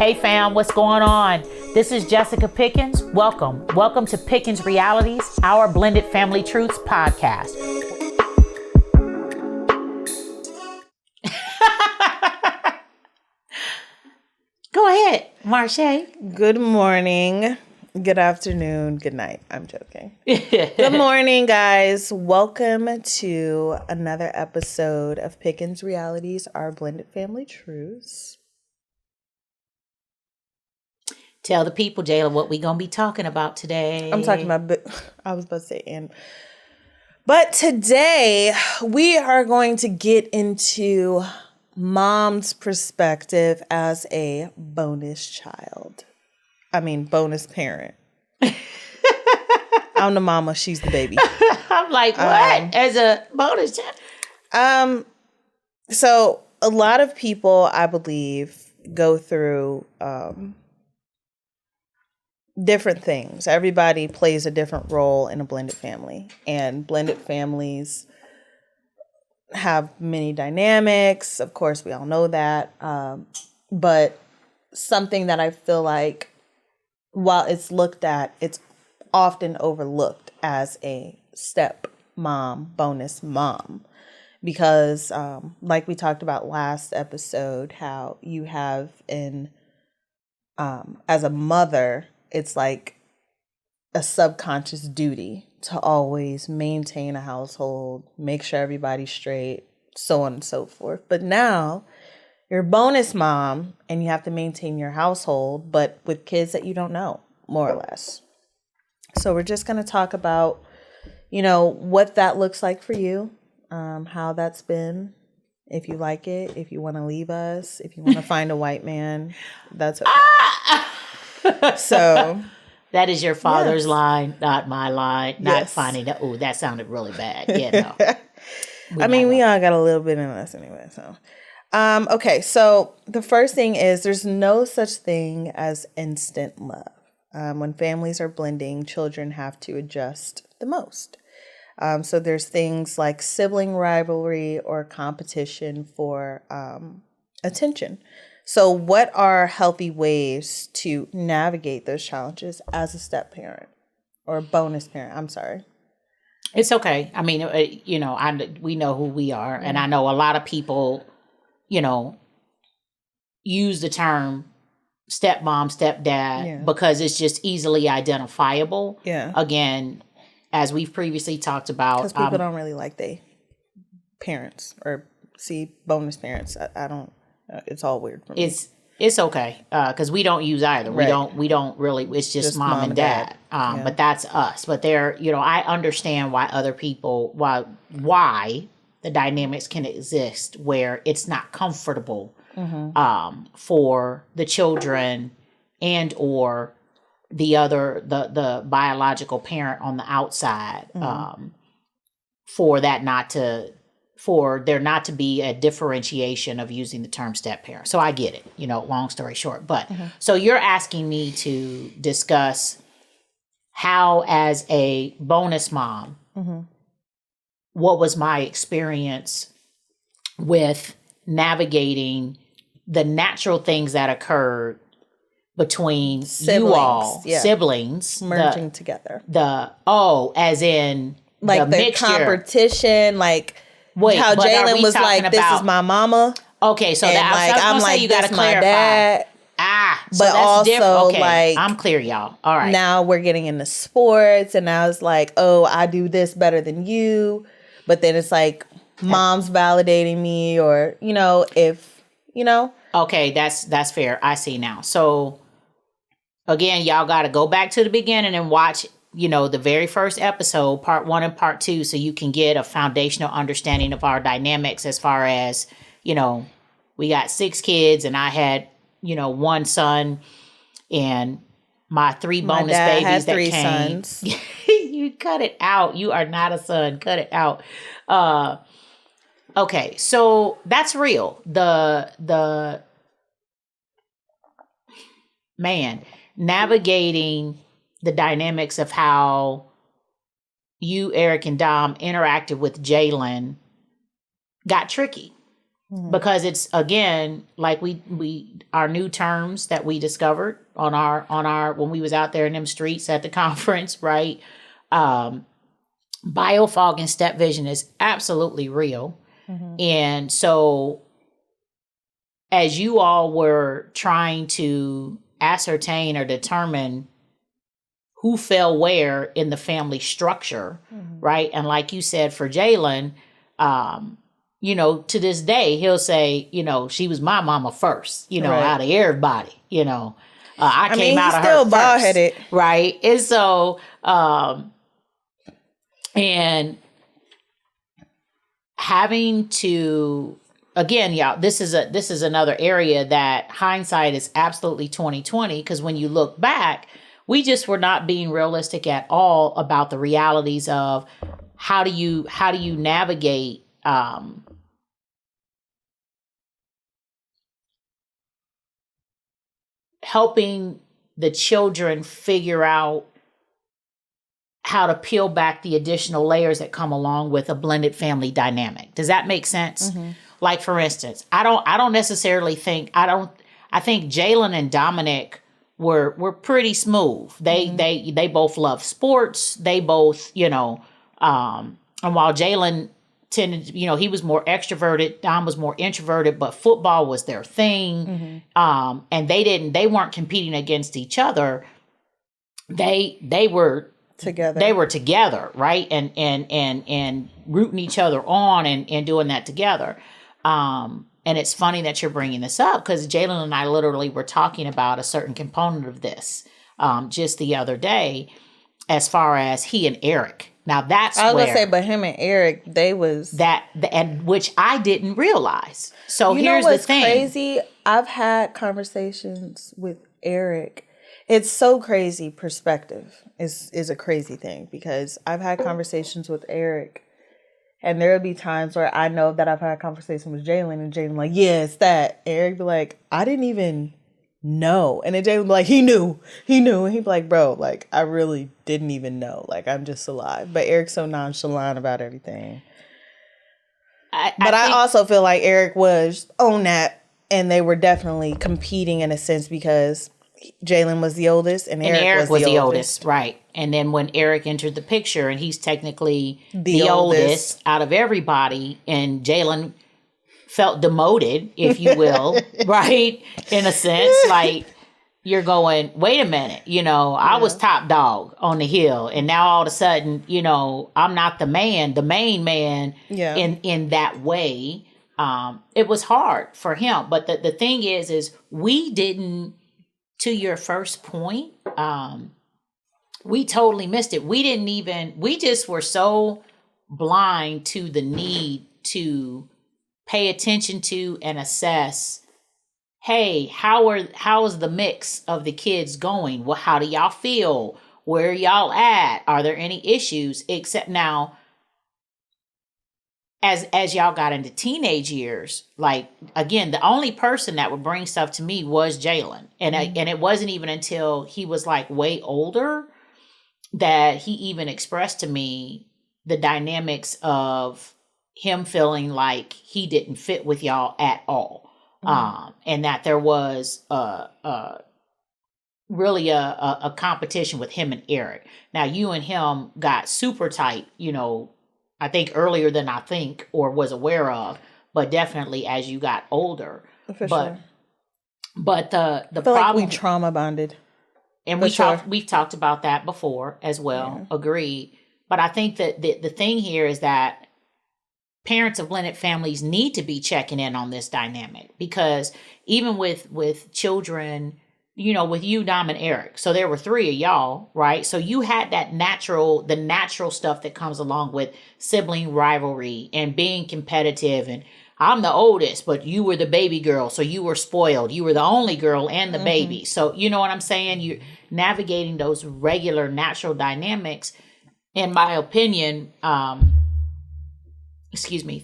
Hey fam, what's going on? This is Jessica Pickens. Welcome to Pickens Realities, our blended family truths podcast. Go ahead, Marche. Good morning, good afternoon, good night. I'm joking. Good morning, guys. Welcome to another episode of Pickens Realities, our blended family truths. Tell the people, Jayla, what we gonna be talking about today. I'm talking about, I was about to say, but today we are going to get into mom's perspective as a bonus parent. I'm the mama, she's the baby. I'm like, what? As a bonus child? So a lot of people, I believe, go through different things. Everybody plays a different role in a blended family, and blended families have many dynamics. Of course, we all know that. But something that I feel like, while it's looked at, it's often overlooked as a step mom, bonus mom. Because like we talked about last episode, how you have as a mother, it's like a subconscious duty to always maintain a household, make sure everybody's straight, so on and so forth. But now you're a bonus mom and you have to maintain your household, but with kids that you don't know, more or less. So we're just going to talk about, what that looks like for you, how that's been, if you like it, if you want to leave us, if you want to find a white man, that's okay. So that is your father's line, not my line, not Yes. finding that. Oh, that sounded really bad. Yeah, no. We all got a little bit in us anyway. So, okay. So the first thing is there's no such thing as instant love. When families are blending, children have to adjust the most. So there's things like sibling rivalry or competition for attention. So what are healthy ways to navigate those challenges as a step parent or a bonus parent? I'm sorry. It's okay. I mean, we know who we are. And I know a lot of people, use the term stepmom, stepdad because it's just easily identifiable. Yeah. Again, as we've previously talked about. Because people don't really like they parents or see bonus parents. I don't. It's all weird for me. It's okay because we don't use either. Right. We don't really. It's just mom and dad. But that's us. But I understand why other people why the dynamics can exist where it's not comfortable for the children and or the biological parent on the outside for there not to be a differentiation of using the term step parent. So I get it, long story short. But so you're asking me to discuss how, as a bonus mom, what was my experience with navigating the natural things that occurred between siblings merging together. As in like the mixture. Competition, like how Jalen was like, "This is my mama." Okay, so I'm like, you got to clarify. Dad. So but that's also different. Okay, like I'm clear, y'all. All right. Now we're getting into sports, and now it's like, oh, I do this better than you. But then it's like, mom's validating me, or Okay, that's fair. I see now. So again, y'all got to go back to the beginning and watch, the very first episode, part 1 and part 2, so you can get a foundational understanding of our dynamics as far as, we got 6 kids and I had, 1 son and my 3 bonus babies had that 3 came. sons. You cut it out. You are not a son. Cut it out. Okay, so that's real. The navigating the dynamics of how you, Eric, and Dom interacted with Jaylen got tricky. because it's, again, like we our new terms that we discovered on our when we was out there in them streets at the conference, right? Biofog and step vision is absolutely real. And so as you all were trying to ascertain or determine who fell where in the family structure, right? And like you said, for Jalen, you know, to this day, he'll say, you know, she was my mama first, you know, out of everybody, you know. I came out of her still first, bald-headed. right? And so, and having to, again, y'all, this is another area that hindsight is absolutely 2020, because when you look back, we just were not being realistic at all about the realities of how do you navigate helping the children figure out how to peel back the additional layers that come along with a blended family dynamic. Does that make sense? Like, for instance, I don't necessarily think, I think Jaylen and Dominic were pretty smooth. They both love sports. They both, you know, and while Jaylen tended, you know, he was more extroverted, Dom was more introverted, but football was their thing. And they weren't competing against each other. They were together. They were together, right? And rooting each other on and doing that together. And it's funny that you're bringing this up, because Jaylen and I literally were talking about a certain component of this just the other day, as far as he and Eric. Now that's I was gonna say, but him and Eric, they was and which I didn't realize. So you here's know what's the thing. Crazy. I've had conversations with Eric. It's so crazy. Perspective is a crazy thing, because I've had conversations with Eric, and there'll be times where I know that I've had a conversation with Jaylen, and Jaylen like, yeah, it's that. And Eric be like, I didn't even know. And then Jaylen be like, he knew. And he'd be like, bro, like, I really didn't even know. Like, I'm just alive. But Eric's so nonchalant about everything. I also feel like Eric was on that, and they were definitely competing in a sense, because Jaylen was the oldest and Eric was the oldest. Right. And then when Eric entered the picture, and he's technically the oldest out of everybody, and Jaylen felt demoted, if you will, right? In a sense, like, you're going, wait a minute, you know, I was top dog on the hill, and now all of a sudden, you know, I'm not the main man in that way. It was hard for him. But the thing is we didn't, to your first point, we totally missed it. We just were so blind to the need to pay attention to and assess, hey, how is the mix of the kids going? Well, how do y'all feel? Where are y'all at? Are there any issues? Except now, as y'all got into teenage years, like, again, the only person that would bring stuff to me was Jaylen. And and it wasn't even until he was like way older that he even expressed to me the dynamics of him feeling like he didn't fit with y'all at all. And that there was really a competition with him and Eric. Now, you and him got super tight, you know, I think earlier than I think or was aware of, but definitely as you got older. For sure. But the problem, like we problem, trauma bonded, and we've talked about that before as well. Yeah. Agreed. But I think that the thing here is that parents of blended families need to be checking in on this dynamic, because even with children, you know, with you, Dom, and Eric, so there were 3 of y'all, right? So you had the natural stuff that comes along with sibling rivalry and being competitive. And I'm the oldest, but you were the baby girl, so you were spoiled. You were the only girl and the baby. So you know what I'm saying? You're navigating those regular natural dynamics. In my opinion,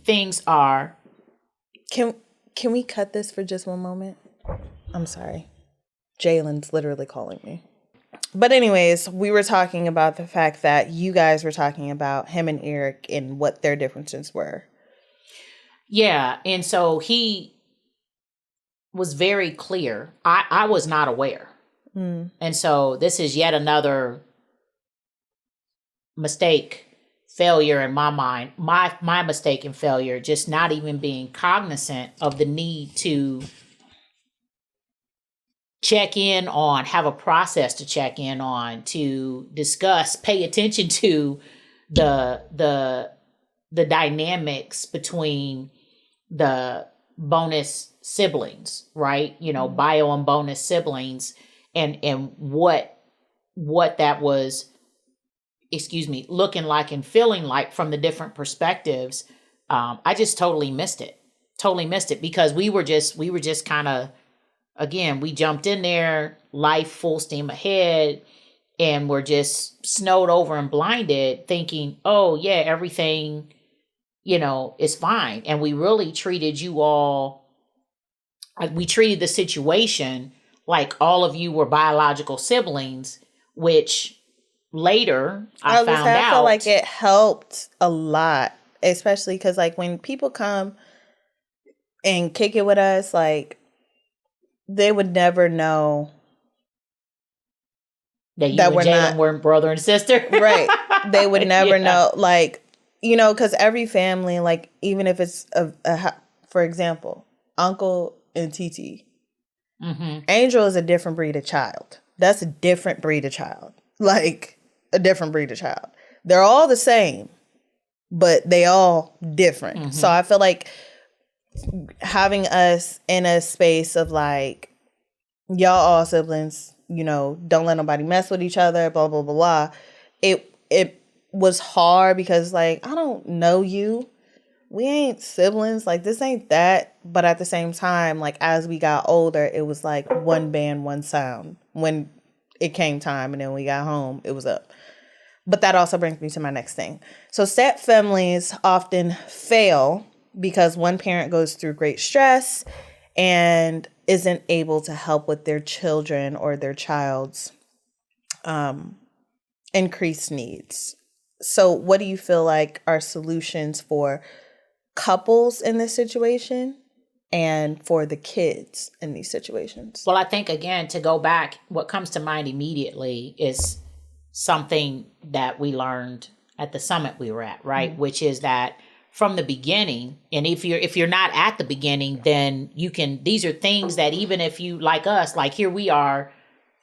things are... Can we cut this for just one moment? I'm sorry. Jaylen's literally calling me. But anyways, we were talking about the fact that you guys were talking about him and Eric and what their differences were. Yeah. And so he was very clear. I was not aware. And so this is yet another mistake, failure in my mind, my mistake and failure, just not even being cognizant of the need to check in on, have a process to check in on, to discuss, pay attention to the dynamics between the bonus siblings, right? You know, bio and bonus siblings, and what that was, looking like and feeling like from the different perspectives. I just totally missed it. Because we were just kind of, again, we jumped in there, life full steam ahead, and we're just snowed over and blinded, thinking, oh yeah, everything, is fine. And we really treated you all, like we treated the situation like all of you were biological siblings, which later I found out. I feel like it helped a lot, especially because like when people come and kick it with us, like they would never know that you and Jayla weren't brother and sister. Right. They would never know, like, because every family, like, even if it's, for example, Uncle and TT, Angel is a different breed of child. That's a different breed of child. Like, a different breed of child. They're all the same, but they all different. So I feel like having us in a space of like, y'all all siblings, don't let nobody mess with each other, blah, blah, blah, blah. It was hard because like, I don't know you. We ain't siblings. Like, this ain't that. But at the same time, like, as we got older, it was like one band, one sound. When it came time and then we got home, it was up. But that also brings me to my next thing. So step families often fail because one parent goes through great stress and isn't able to help with their children or their child's increased needs. So what do you feel like are solutions for couples in this situation and for the kids in these situations? Well, I think, again, to go back, what comes to mind immediately is something that we learned at the summit we were at, right? Which is that from the beginning, and if you're not at the beginning, then these are things that even if you, like us, like here we are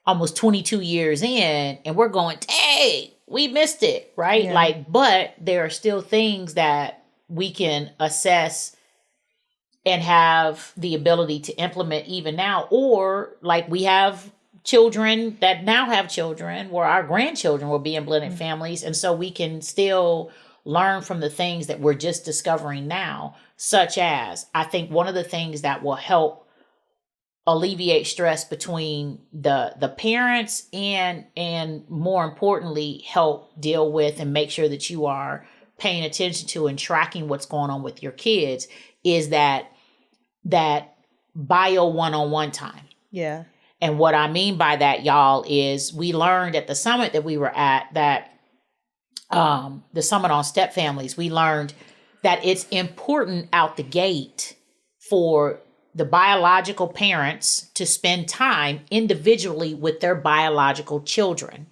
almost 22 years in and we're going, hey, we missed it, right? Yeah. Like, but there are still things that we can assess and have the ability to implement even now. Or like we have children that now have children where our grandchildren will be in blended families. And so we can still learn from the things that we're just discovering now, such as, I think one of the things that will help alleviate stress between the parents and more importantly, help deal with and make sure that you are paying attention to and tracking what's going on with your kids is that bio one-on-one time. Yeah. And what I mean by that, y'all, is we learned at the summit that we were at that the summit on step families, we learned that it's important out the gate for the biological parents to spend time individually with their biological children.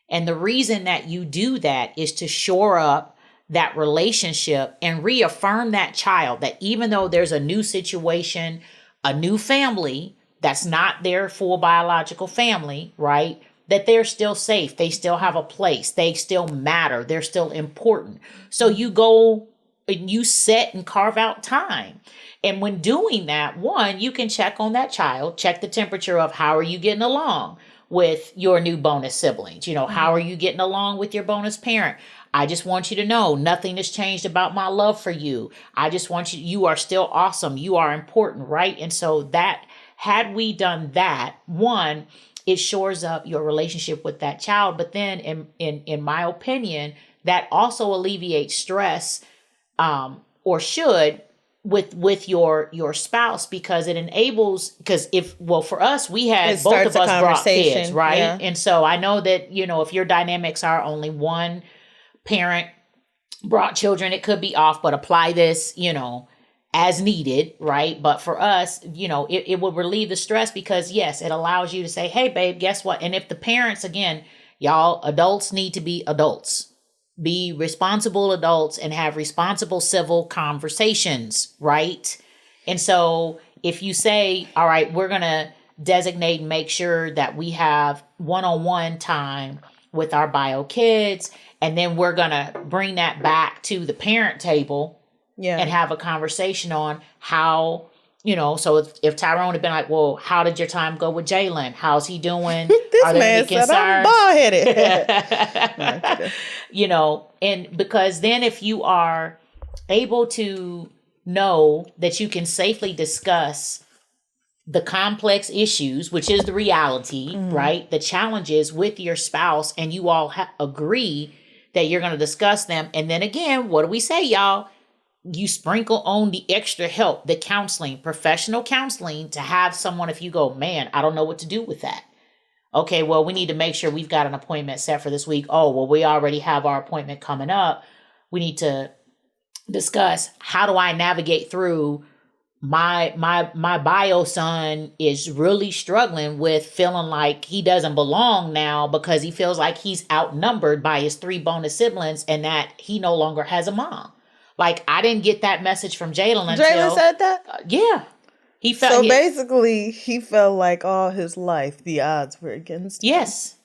And the reason that you do that is to shore up that relationship and reaffirm that child that even though there's a new situation, a new family that's not their full biological family, right? That they're still safe. They still have a place. They still matter. They're still important. So you go and you set and carve out time. And when doing that, one, you can check on that child, check the temperature of how are you getting along with your new bonus siblings? How are you getting along with your bonus parent? I just want you to know nothing has changed about my love for you. I just want you are still awesome. You are important, right? And so that, had we done that, one, it shores up your relationship with that child. But then in my opinion, that also alleviates stress, or should, with your spouse, because it enables, for us, we had both of us brought kids, right? Yeah. And so I know that, if your dynamics are only one parent brought children, it could be off, but apply this, as needed, right? But for us, you know, it would relieve the stress because yes, it allows you to say, hey, babe, guess what? And if the parents, again, y'all adults need to be adults, be responsible adults and have responsible civil conversations, right? And so if you say, all right, we're going to designate and make sure that we have one-on-one time with our bio kids, and then we're going to bring that back to the parent table and have a conversation on how, you know, so if Tyrone had been like, well, how did your time go with Jalen? How's he doing? This Are there man any said I'm bald-headed. You know, and because then if you are able to know that you can safely discuss the complex issues, which is the reality, right? The challenges with your spouse, and you all agree that you're going to discuss them. And then again, what do we say, y'all? You sprinkle on the extra help, the counseling, professional counseling, to have someone, if you go, man, I don't know what to do with that. Okay, well, we need to make sure we've got an appointment set for this week. Oh, well, we already have our appointment coming up. We need to discuss, how do I navigate through my bio son is really struggling with feeling like he doesn't belong now because he feels like he's outnumbered by his 3 bonus siblings and that he no longer has a mom. Like, I didn't get that message from Jayla until... Jayla said that? Yeah. He felt... So basically, he felt like all his life, the odds were against him. Yes.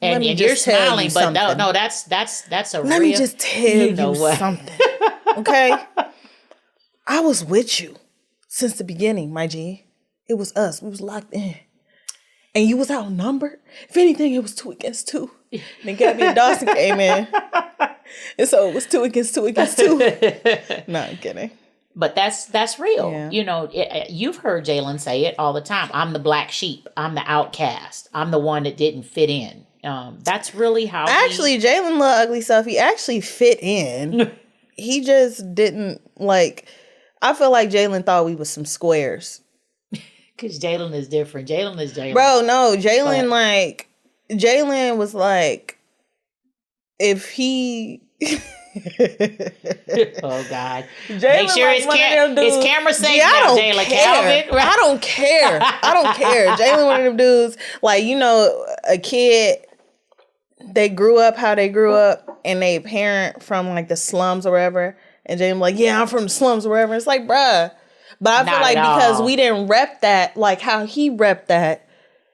And you're smiling, but no, that's a real... Let me just tell you something. Okay? I was with you since the beginning, my G. It was us. We was locked in. And you was outnumbered. If anything, it was 2 against 2. Then Gabby and Dawson came in. And so it was 2 against 2 against 2. No, I'm kidding. But that's real. Yeah. You know, you've heard Jalen say it all the time. I'm the black sheep. I'm the outcast. I'm the one that didn't fit in. That's really how Actually, Jalen little ugly stuff, he actually fit in. He just didn't, like... I feel like Jalen thought we was some squares. Because Jalen is different. Jalen is Jalen. Bro, no. Jalen was like, if he... Oh, God. Jaylen, make sure his camera safe now, Jayla Calvin. Right? I don't care. Jalen one of them dudes, like, you know, a kid, they grew up how they grew up, and they parent from, like, the slums or whatever. And James like, yeah, I'm from the slums or whatever. It's like, bruh. But I feel like because we didn't rep that, like how he repped that,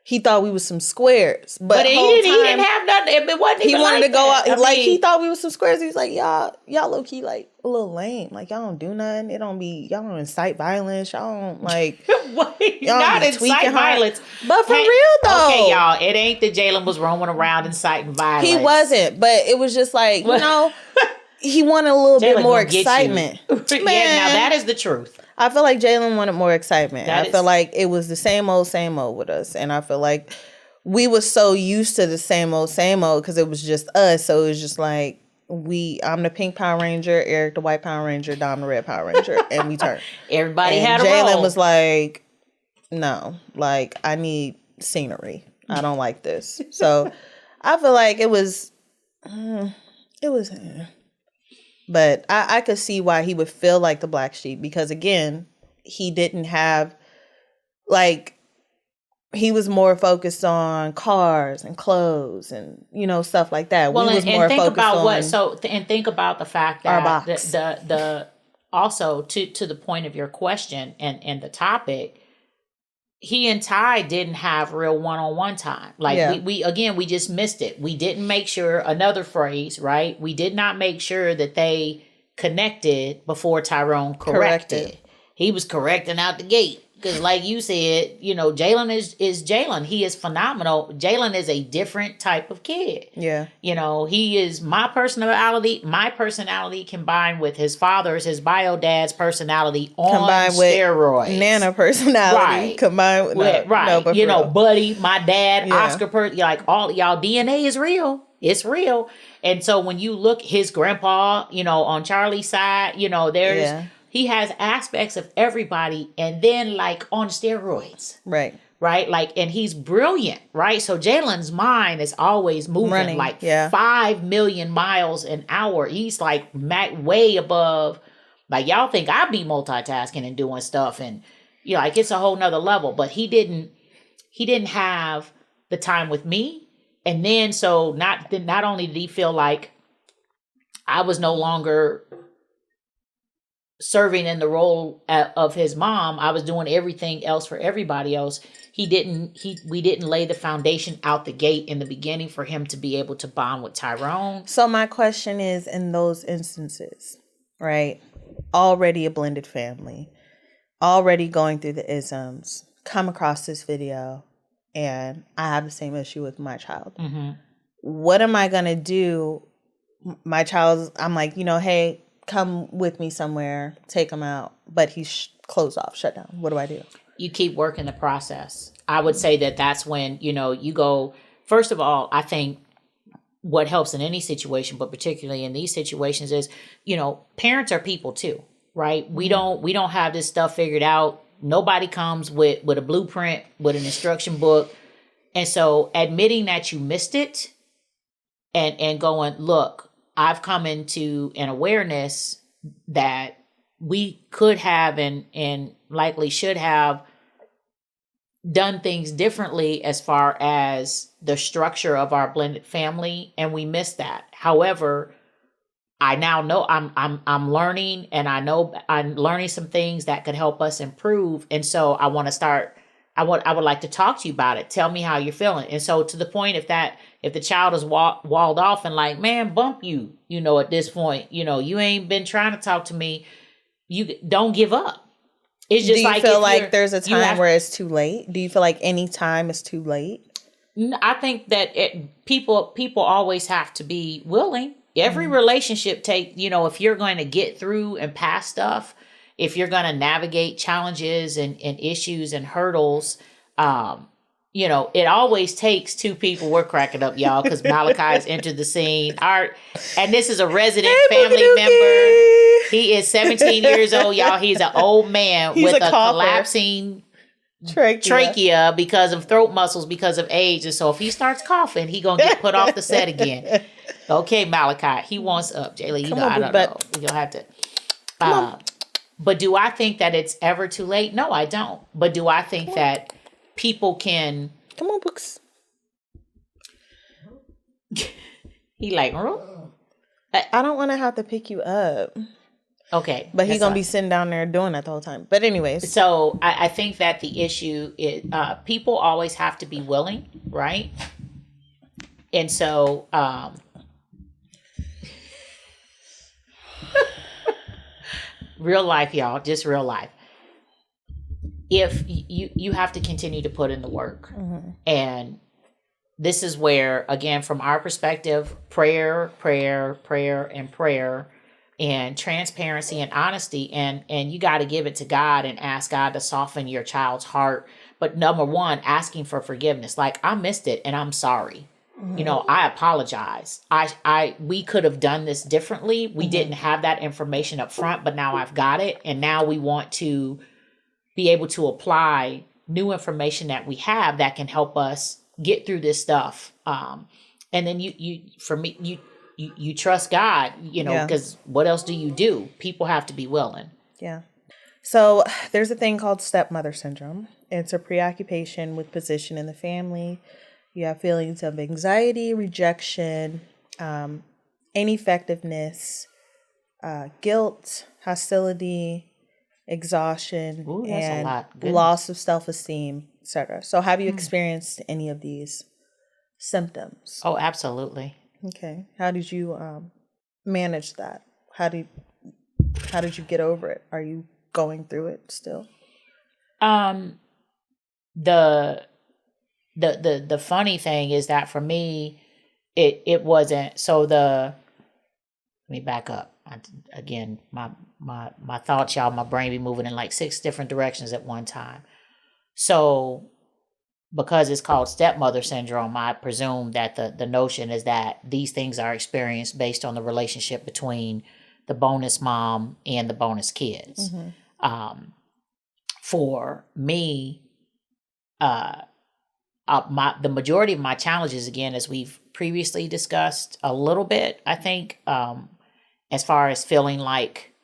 he thought we was some squares. But he didn't have nothing. It wasn't he wanted like to go that. out. He thought we was some squares. He was like, y'all low key like a little lame. Like, y'all don't do nothing. Y'all don't incite violence. Y'all don't like. Wait, y'all not incite violence. But for real though. Okay, y'all. It ain't that Jalen was roaming around inciting violence. He wasn't. But it was just like, you know. He wanted a little bit more excitement. Man, now that is the truth. I feel like Jalen wanted more excitement. I feel like it was the same old with us. And I feel like we were so used to the same old because it was just us. So it was just like, I'm the pink Power Ranger, Eric the white Power Ranger, Dom the red Power Ranger. And we turned. Everybody had a role. Jalen was like, no, like, I need scenery. I don't like this. So I feel like it was. But I could see why he would feel like the black sheep because, again, he didn't have, like, he was more focused on cars and clothes and, you know, stuff like that. Well, we was more think focused about on and think about the fact that the also to the point of your question and the topic, he and Ty didn't have real one-on-one time. Like we just missed it. We didn't make sure, another phrase, right? We did not make sure that they connected before Tyrone corrected. He was correcting out the gate. Because like you said, you know, Jalen is Jalen. He is phenomenal. Jalen is a different type of kid. Yeah. You know, he is my personality combined with his father's, his bio dad's personality on combined steroids. With Nana personality. Right. Combined with, right. No, you know, Buddy, my dad, Oscar, like all y'all DNA is real. It's real. And so when you look his grandpa, you know, on Charlie's side, you know, he has aspects of everybody and then like on steroids. Right. Right. Like, and he's brilliant. Right. So Jalen's mind is always moving 5 million miles an hour. He's like way above Like y'all think I be multitasking and doing stuff, and like it's a whole nother level. But he didn't have the time with me, and then so not only did he feel like I was no longer serving in the role of his mom, I was doing everything else for everybody else. We didn't lay the foundation out the gate in the beginning for him to be able to bond with Tyrone. So my question is, in those instances, right? Already a blended family, already going through the isms, come across this video, and I have the same issue with my child. Mm-hmm. What am I going to do? My child, I'm like, hey, come with me somewhere, take him out, but he's closed off, shut down. What do I do? You keep working the process. I would say that's when, you go, first of all, I think what helps in any situation, but particularly in these situations is, parents are people too, right? We don't have this stuff figured out. Nobody comes with a blueprint, with an instruction book. And so admitting that you missed it and going, look, I've come into an awareness that we could have and likely should have done things differently as far as the structure of our blended family, and we missed that. However, I now know I'm learning, and I know I'm learning some things that could help us improve. And so I want to start. I would like to talk to you about it. Tell me how you're feeling. And so to the point, if the child is walled off and like, man, bump you, at this point, you ain't been trying to talk to me. You don't give up. It's just like, do you feel like there's a time where it's too late? Do you feel like any time is too late? I think that people always have to be willing. Every relationship if you're going to get through and past stuff, if you're going to navigate challenges and issues and hurdles, it always takes two people. We're cracking up, y'all, because Malachi's entered the scene. And this is a resident family member. He is 17 years old, y'all. He's an old man with a collapsing trachea because of throat muscles, because of age. And so if he starts coughing, he going to get put off the set again. Okay, Malachi, he wants up. Jayla, I don't know. You'll have to. But do I think that it's ever too late? No, I don't. But do I think that people can... Come on, Books. He like... I don't want to have to pick you up. Okay. But he's going to be sitting down there doing that the whole time. But anyways. So I think that the issue is people always have to be willing, right? And so... real life, y'all, just real life. If you have to continue to put in the work. Mm-hmm. And this is where, again, from our perspective, prayer, and transparency and honesty. And you got to give it to God and ask God to soften your child's heart. But number one, asking for forgiveness. Like, I missed it and I'm sorry. Mm-hmm. I apologize. We could have done this differently. We didn't have that information up front, but now I've got it. And now we want to be able to apply new information that we have that can help us get through this stuff. And then you trust God, because what else do you do? People have to be willing. Yeah. So there's a thing called stepmother syndrome. It's a preoccupation with position in the family. You have feelings of anxiety, rejection, ineffectiveness, guilt, hostility, exhaustion, and loss of self-esteem, etc. So have you experienced any of these symptoms? Oh, absolutely. Okay. How did you manage that? How did you get over it? Are you going through it still? The funny thing is that for me, it wasn't. So let me back up. Again, my thoughts, y'all, my brain be moving in like 6 different directions at one time. So because it's called stepmother syndrome, I presume that the notion is that these things are experienced based on the relationship between the bonus mom and the bonus kids. Mm-hmm. For me, the majority of my challenges, again, as we've previously discussed a little bit, I think, as far as feeling like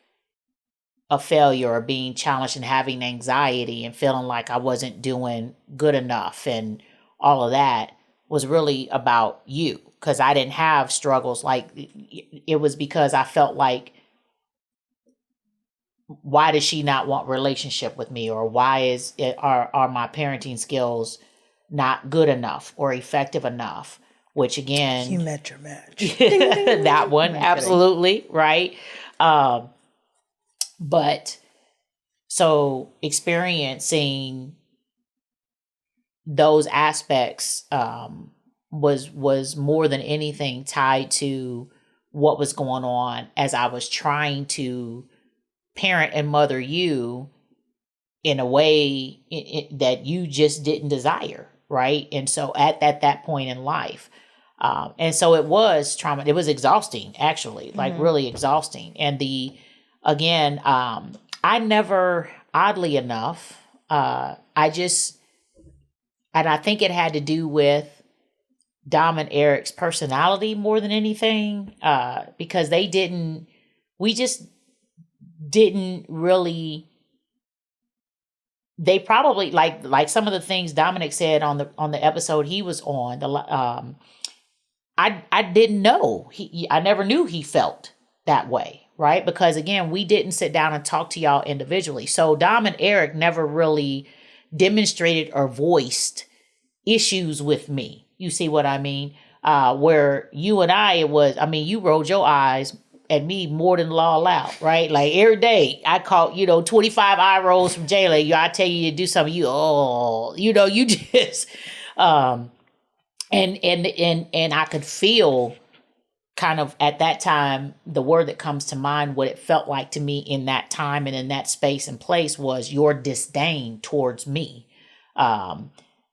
a failure or being challenged and having anxiety and feeling like I wasn't doing good enough and all of that was really about you, because I didn't have struggles. Like, it was because I felt like, why does she not want relationship with me? Or why are my parenting skills not good enough or effective enough? Which again, you met your match. that one, absolutely, right? But so experiencing those aspects was more than anything tied to what was going on as I was trying to parent and mother you in a way that you just didn't desire, right? And so at that point in life, and so it was trauma. It was exhausting, actually, like really exhausting. And again, I never, oddly enough, and I think it had to do with Dom and Eric's personality more than anything, because we just didn't really, they probably, like some of the things Dominic said on the episode he was on, I didn't know, I never knew he felt that way, right? Because again, we didn't sit down and talk to y'all individually. So Dom and Eric never really demonstrated or voiced issues with me. You see what I mean? Where you and I, you rolled your eyes at me more than law allowed, right? Like every day I caught, 25 eye rolls from Jayla. I tell you to do something, you just, and I could feel kind of at that time, the word that comes to mind, what it felt like to me in that time and in that space and place was your disdain towards me,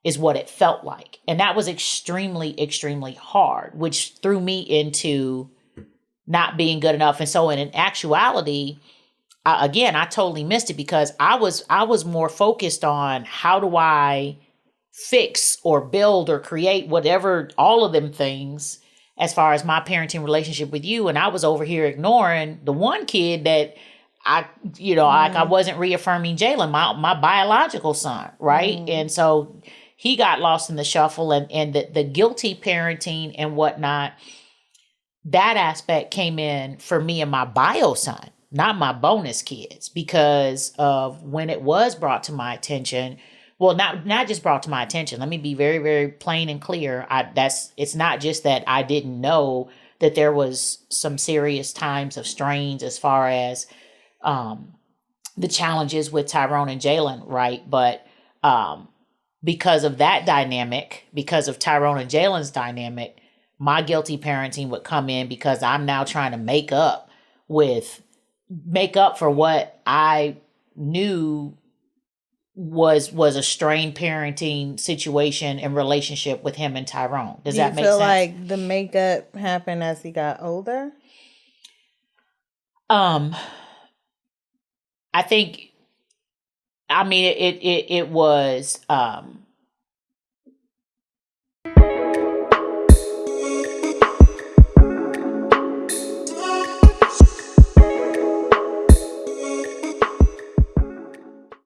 is what it felt like. And that was extremely, extremely hard, which threw me into not being good enough. And so in actuality, I totally missed it, because I was more focused on how do I fix or build or create whatever, all of them things, as far as my parenting relationship with you. And I was over here ignoring the one kid that I wasn't reaffirming Jayla, my biological son. Right. And so he got lost in the shuffle, and the guilty parenting and whatnot. That aspect came in for me and my bio son, not my bonus kids, because of when it was brought to my attention. Well, not just brought to my attention. Let me be very, very plain and clear. It's not just that I didn't know that there was some serious times of strains as far as the challenges with Tyrone and Jalen, right? But because of that dynamic, because of Tyrone and Jalen's dynamic, my guilty parenting would come in, because I'm now trying to make up for what I knew was a strained parenting situation and relationship with him and Tyrone. Does that make sense? Do you feel like the makeup happened as he got older? I think, it was,